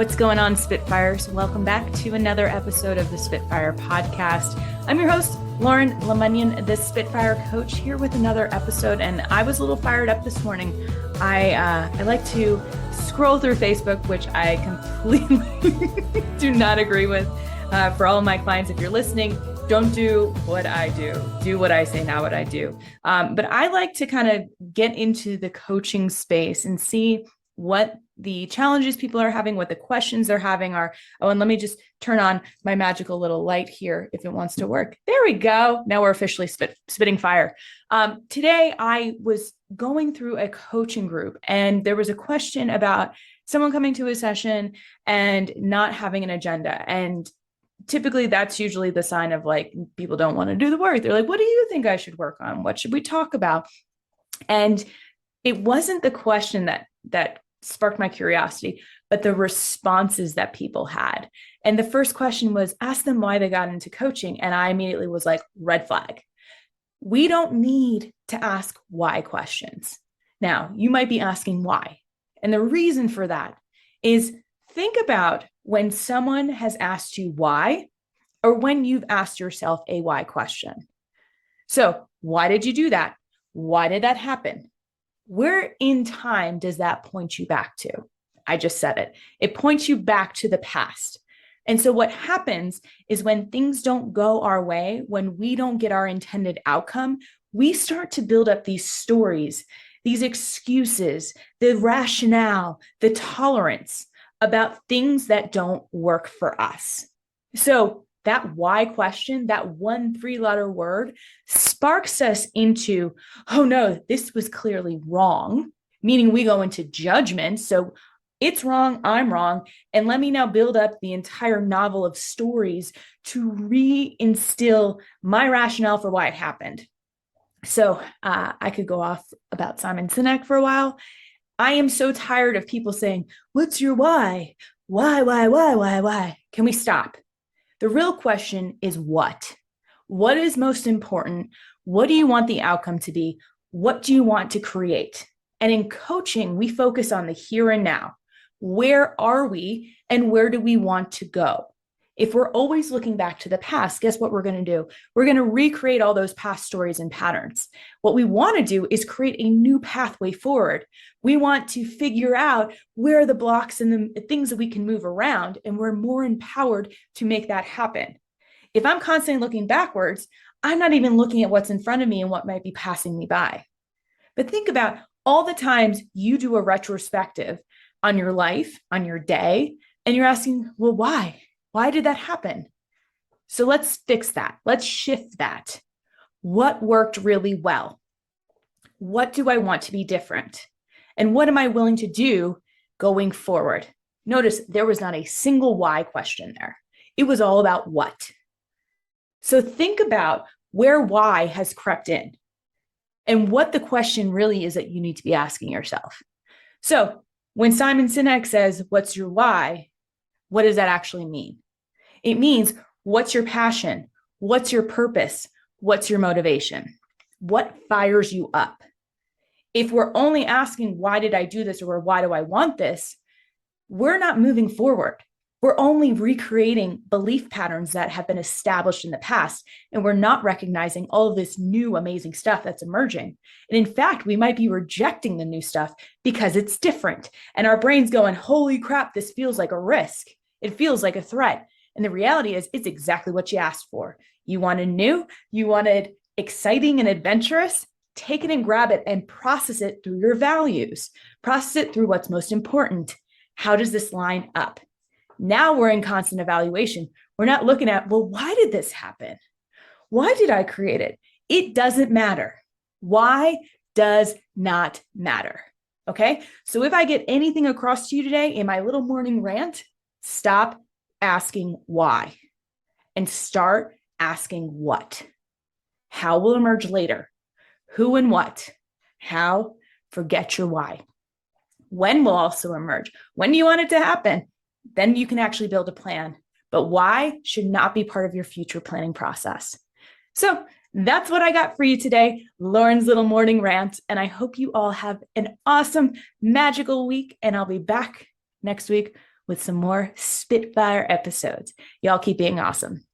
What's going on, Spitfires? Welcome back to another episode of the Spitfire Podcast. I'm your host, Lauren Lemunyon, the Spitfire Coach, here with another episode. And I was a little fired up this morning. I like to scroll through Facebook, which I completely do not agree with. For all of my clients, if you're listening, don't do what I do. Do what I say, not what I do. But I like to kind of get into the coaching space and see what the challenges people are having, what the questions they're having are. Oh, and let me just turn on my magical little light here if it wants to work. There we go. Now we're officially spitting fire. Today, I was going through a coaching group and there was a question about someone coming to a session and not having an agenda. And typically that's usually the sign of like, people don't want to do the work. They're like, what do you think I should work on? What should we talk about? And it wasn't the question that sparked my curiosity, but the responses that people had. And the first question was, ask them why they got into coaching. And I immediately was like, red flag. We don't need to ask why questions. Now, you might be asking why. And the reason for that is, think about when someone has asked you why, or when you've asked yourself a why question. So why did you do that? Why did that happen? Where in time does that point you back to? I just said it. It points you back to the past. And so what happens is when things don't go our way, when we don't get our intended outcome, we start to build up these stories, these excuses, the rationale, the tolerance about things that don't work for us. So that why question, that 1 3-letter word, sparks us into, oh no, this was clearly wrong, meaning we go into judgment. So it's wrong, I'm wrong. And let me now build up the entire novel of stories to reinstill my rationale for why it happened. So I could go off about Simon Sinek for a while. I am so tired of people saying, what's your why? Why? Can we stop? The real question is what? What is most important? What do you want the outcome to be? What do you want to create? And in coaching, we focus on the here and now. Where are we and where do we want to go? If we're always looking back to the past, guess what we're going to do? We're going to recreate all those past stories and patterns. What we want to do is create a new pathway forward. We want to figure out where are the blocks and the things that we can move around, and we're more empowered to make that happen. If I'm constantly looking backwards, I'm not even looking at what's in front of me and what might be passing me by. But think about all the times you do a retrospective on your life, on your day, and you're asking, well, why? Why did that happen? So let's fix that. Let's shift that. What worked really well? What do I want to be different? And what am I willing to do going forward? Notice there was not a single why question there. It was all about what. So think about where why has crept in and what the question really is that you need to be asking yourself. So when Simon Sinek says, what's your why? What does that actually mean? It means, what's your passion? What's your purpose? What's your motivation? What fires you up? If we're only asking, why did I do this? Or why do I want this? We're not moving forward. We're only recreating belief patterns that have been established in the past. And we're not recognizing all of this new, amazing stuff that's emerging. And in fact, we might be rejecting the new stuff because it's different. And our brain's going, holy crap, this feels like a risk. It feels like a threat. And the reality is, it's exactly what you asked for. You wanted new, you wanted exciting and adventurous. Take it and grab it and process it through your values. Process it through what's most important. How does this line up? Now we're in constant evaluation. We're not looking at, well, why did this happen? Why did I create it? It doesn't matter. Why does not matter. Okay. So if I get anything across to you today in my little morning rant, stop asking why and start asking what. How will emerge later? Who and what? How? Forget your why. When will also emerge? When do you want it to happen? Then you can actually build a plan. But why should not be part of your future planning process. So that's what I got for you today, Lauren's little morning rant. And I hope you all have an awesome, magical week. And I'll be back next week with some more Spitfire episodes. Y'all keep being awesome.